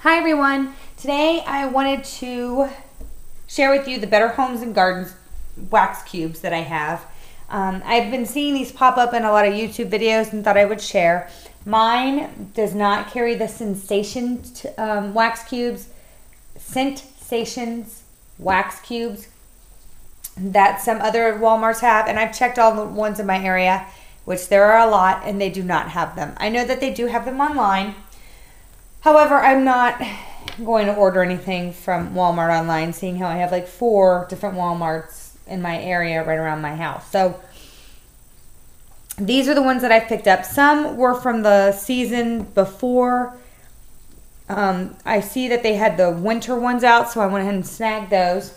Hi everyone. Today I wanted to share with you the Better Homes and Gardens wax cubes that I have. I've been seeing these pop up in a lot of YouTube videos and thought I would share. Mine does not carry the Sensations wax cubes, Sensations wax cubes that some other Walmarts have, and I've checked all the ones in my area, which there are a lot, and they do not have them. I know that they do have them online. However, I'm not going to order anything from Walmart online, seeing how I have like 4 different Walmarts in my area right around my house. So these are the ones that I've picked up. Some were from the season before. I see that they had the winter ones out, so I went ahead and snagged those.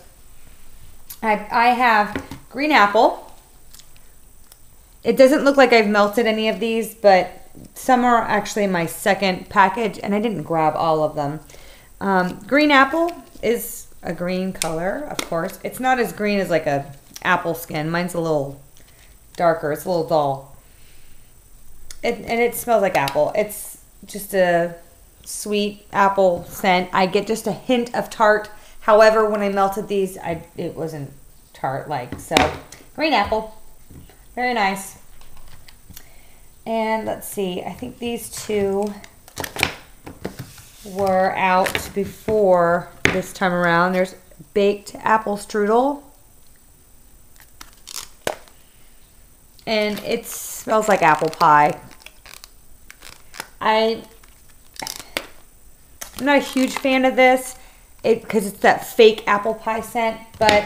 I have green apple. It doesn't look like I've melted any of these, but some are actually in my second package, and I didn't grab all of them. Green apple is a green color, of course. It's not as green as like a apple skin. Mine's a little darker. It's a little dull. And it smells like apple. It's just a sweet apple scent. I get just a hint of tart. However, when I melted these, it wasn't tart-like. So, green apple. Very nice. And let's see, I think these two were out before this time around. There's baked apple strudel. And it smells like apple pie. I'm not a huge fan of this because it's that fake apple pie scent, but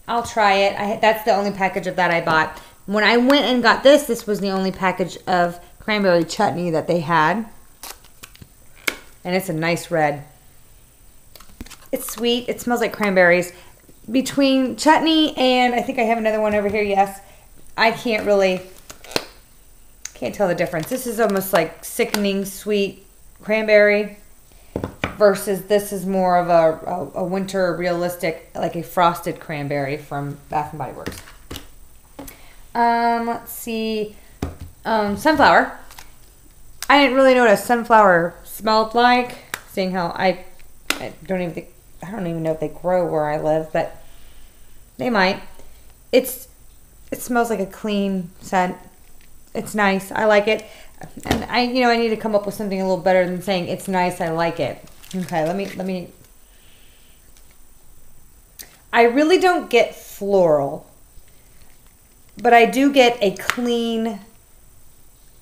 I'll try it. That's the only package of that I bought. When I went and got this, this was the only package of cranberry chutney that they had. And it's a nice red. It's sweet. It smells like cranberries. Between chutney and I think I have another one over here, yes. I can't tell the difference. This is almost like sickening sweet cranberry versus this is more of a winter realistic, like a frosted cranberry from Bath & Body Works. Let's see, sunflower. I didn't really know what a sunflower smelled like, seeing how I don't even know if they grow where I live, but they might. It smells like a clean scent. It's nice. I like it. And I need to come up with something a little better than saying it's nice, I like it. Okay, let me. I really don't get floral. But I do get a clean,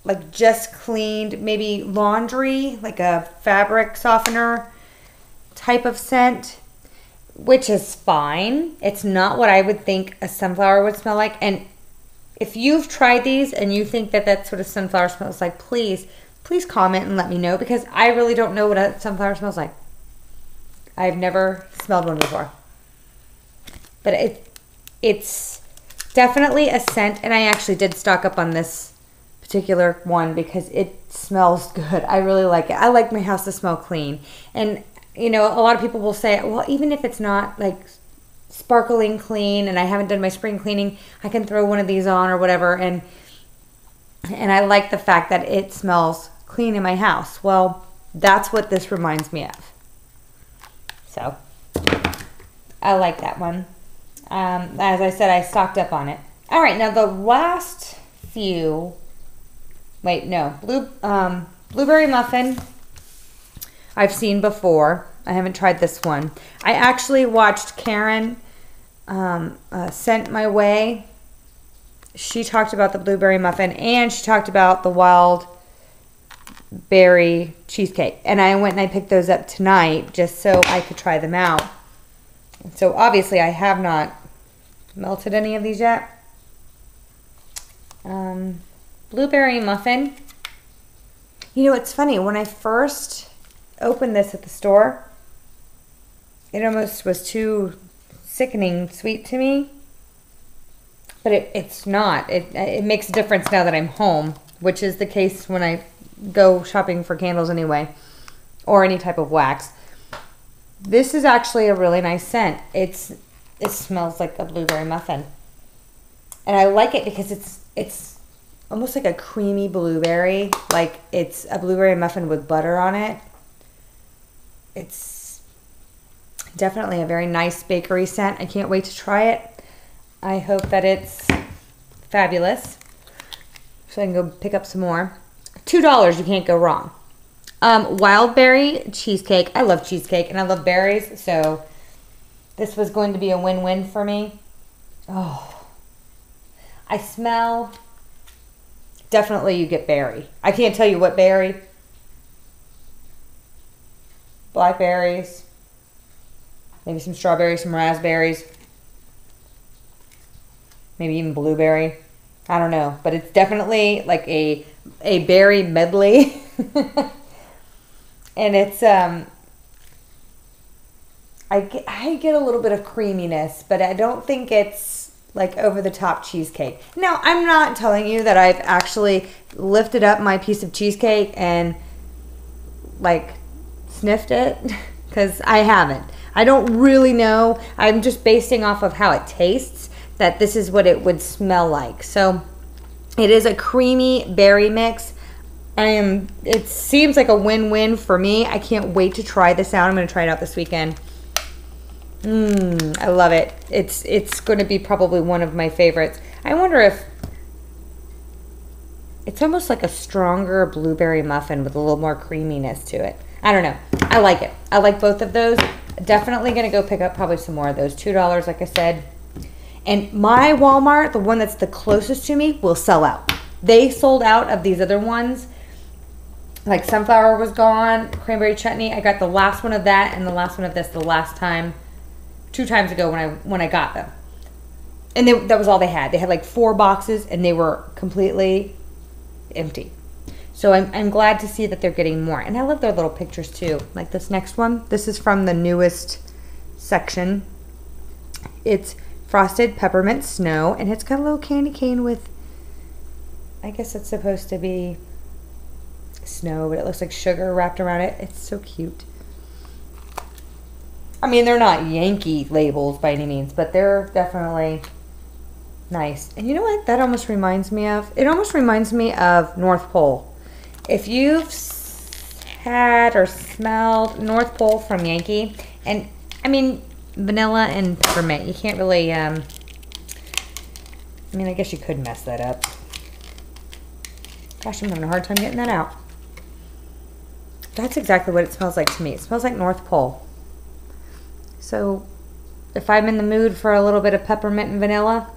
like just cleaned, maybe laundry, like a fabric softener type of scent, which is fine. It's not what I would think a sunflower would smell like. And if you've tried these and you think that that's what a sunflower smells like, please comment and let me know, because I really don't know what a sunflower smells like. I've never smelled one before. But it's definitely a scent, and I actually did stock up on this particular one because it smells good. I really like it. I like my house to smell clean. And, a lot of people will say, well, even if it's not like sparkling clean and I haven't done my spring cleaning, I can throw one of these on or whatever. And I like the fact that it smells clean in my house. Well, that's what this reminds me of. So, I like that one. As I said, I stocked up on it. All right, now the last few, blueberry muffin I've seen before. I haven't tried this one. I actually watched Karen Sent My Way. She talked about the blueberry muffin, and she talked about the wild berry cheesecake. And I went and I picked those up tonight just so I could try them out. So obviously I have not melted any of these yet. Blueberry muffin. It's funny. When I first opened this at the store, it almost was too sickening sweet to me. But it's not. It makes a difference now that I'm home, which is the case when I go shopping for candles anyway, or any type of wax. This is actually a really nice scent. It smells like a blueberry muffin. And I like it because it's almost like a creamy blueberry. Like it's a blueberry muffin with butter on it. It's definitely a very nice bakery scent. I can't wait to try it. I hope that it's fabulous. So I can go pick up some more. $2, you can't go wrong. Wild berry cheesecake. I love cheesecake and I love berries, so this was going to be a win-win for me. Oh, I smell, definitely you get berry. I can't tell you what berry. Blackberries, maybe some strawberries, some raspberries, maybe even blueberry. I don't know, but it's definitely like a berry medley. And it's I get a little bit of creaminess, but I don't think it's like over the top cheesecake. Now, I'm not telling you that I've actually lifted up my piece of cheesecake and like sniffed it, because I haven't. I don't really know. I'm just basing off of how it tastes that this is what it would smell like. So it is a creamy berry mix. It seems like a win-win for me. I can't wait to try this out. I'm going to try it out this weekend. I love it. It's going to be probably one of my favorites. I wonder if it's almost like a stronger blueberry muffin with a little more creaminess to it. I don't know. I like it. I like both of those. Definitely going to go pick up probably some more of those. $2, like I said. And my Walmart, the one that's the closest to me, will sell out. They sold out of these other ones. Like sunflower was gone, cranberry chutney. I got the last one of that and the last one of this the last time, 2 times ago when I got them. And that was all they had. They had like 4 boxes and they were completely empty. So I'm glad to see that they're getting more. And I love their little pictures too. Like this next one. This is from the newest section. It's frosted peppermint snow. And it's got a little candy cane with, I guess it's supposed to be snow, but it looks like sugar wrapped around it. It's so cute. I mean, they're not Yankee labels by any means, but they're definitely nice. And you know what that almost reminds me of? It almost reminds me of North Pole. If you've had or smelled North Pole from Yankee, and I mean vanilla and peppermint, you can't really I mean, I guess you could mess that up. Gosh, I'm having a hard time getting that out. That's exactly what it smells like to me. It smells like North Pole. So if I'm in the mood for a little bit of peppermint and vanilla,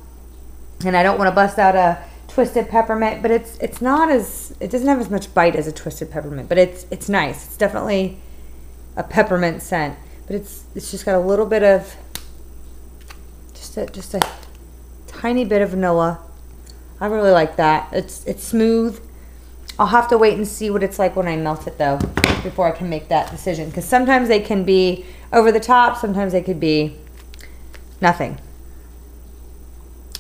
and I don't want to bust out a twisted peppermint, but it's not as, it doesn't have as much bite as a twisted peppermint, but it's nice. It's definitely a peppermint scent, but it's just got a little bit of just a tiny bit of vanilla. I really like that. It's smooth. I'll have to wait and see what it's like when I melt it though, before I can make that decision. Because sometimes they can be over the top, sometimes they could be nothing.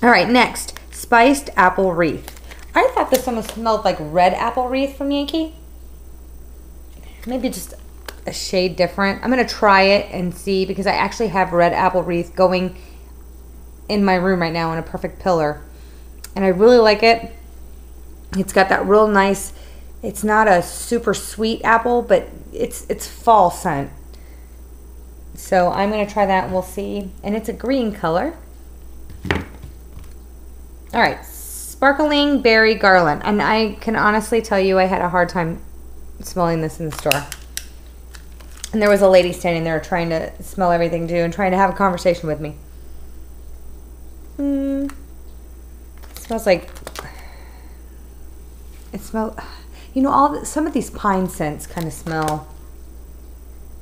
All right, next, spiced apple wreath. I thought this one smelled like red apple wreath from Yankee. Maybe just a shade different. I'm gonna try it and see, because I actually have red apple wreath going in my room right now on a perfect pillar. And I really like it. It's got that real nice, it's not a super sweet apple, but it's fall scent. So I'm going to try that and we'll see. And it's a green color. All right, sparkling berry garland. And I can honestly tell you I had a hard time smelling this in the store. And there was a lady standing there trying to smell everything too and trying to have a conversation with me. It smells like... It smells, you know, some of these pine scents kind of smell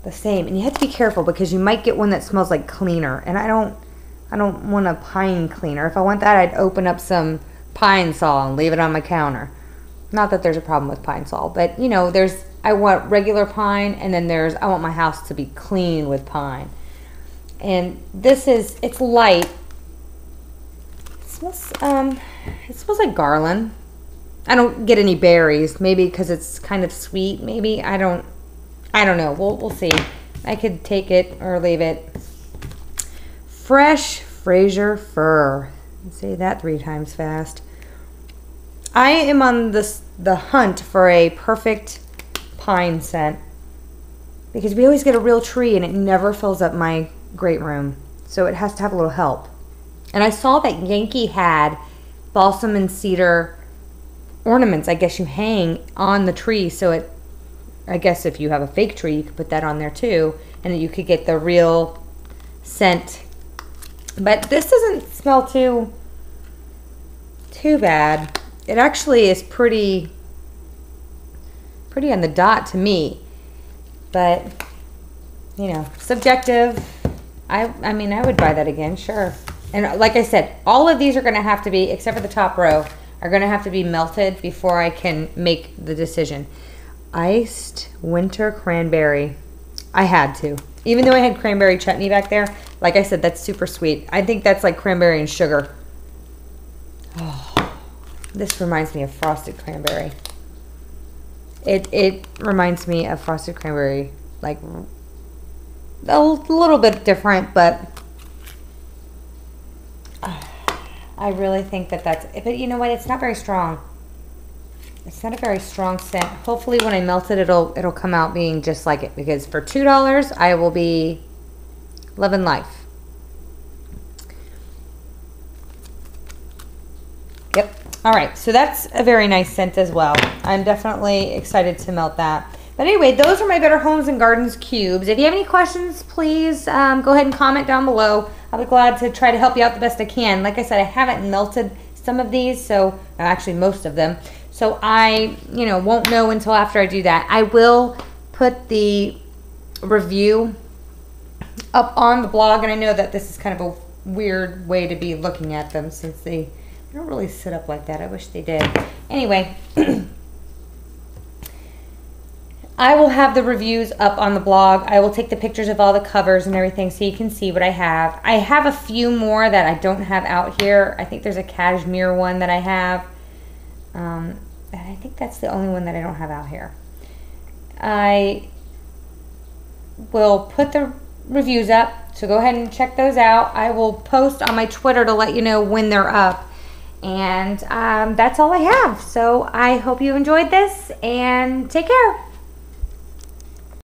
the same, and you have to be careful because you might get one that smells like cleaner, and I don't want a pine cleaner. If I want that, I'd open up some Pine Sol and leave it on my counter. Not that there's a problem with Pine Sol, but you know, I want regular pine, and then I want my house to be clean with pine. And it's light. It smells like garland. I don't get any berries, maybe because it's kind of sweet, maybe. I don't know. We'll see. I could take it or leave it. Fresh Fraser fir. Say that 3 times fast. I am on the hunt for a perfect pine scent. because we always get a real tree and it never fills up my great room. So it has to have a little help. And I saw that Yankee had balsam and cedar ornaments, I guess you hang on the tree. So it, I guess if you have a fake tree, you could put that on there too. And you could get the real scent. But this doesn't smell too bad. It actually is pretty on the dot to me. But, you know, subjective. I mean, I would buy that again, sure. And like I said, all of these are going to have to be, except for the top row, are going to have to be melted before I can make the decision. Iced winter cranberry. I had to. Even though I had cranberry chutney back there, like I said, that's super sweet. I think that's like cranberry and sugar. Oh, this reminds me of frosted cranberry. It reminds me of frosted cranberry, like a little bit different, but I really think that that's, but you know what? It's not very strong. It's not a very strong scent. Hopefully when I melt it, it'll come out being just like it, because for $2, I will be loving life. Yep. All right. So that's a very nice scent as well. I'm definitely excited to melt that. But anyway, those are my Better Homes and Gardens cubes. If you have any questions, please go ahead and comment down below. I'll be glad to try to help you out the best I can. Like I said, I haven't melted some of these, so actually most of them. So I, you know, won't know until after I do that. I will put the review up on the blog, and I know that this is kind of a weird way to be looking at them since they don't really sit up like that. I wish they did. Anyway, I will have the reviews up on the blog. I will take the pictures of all the covers and everything so you can see what I have. I have a few more that I don't have out here. I think there's a cashmere one that I have. And I think that's the only one that I don't have out here. I will put the reviews up, so go ahead and check those out. I will post on my Twitter to let you know when they're up. And that's all I have. So I hope you enjoyed this, and take care.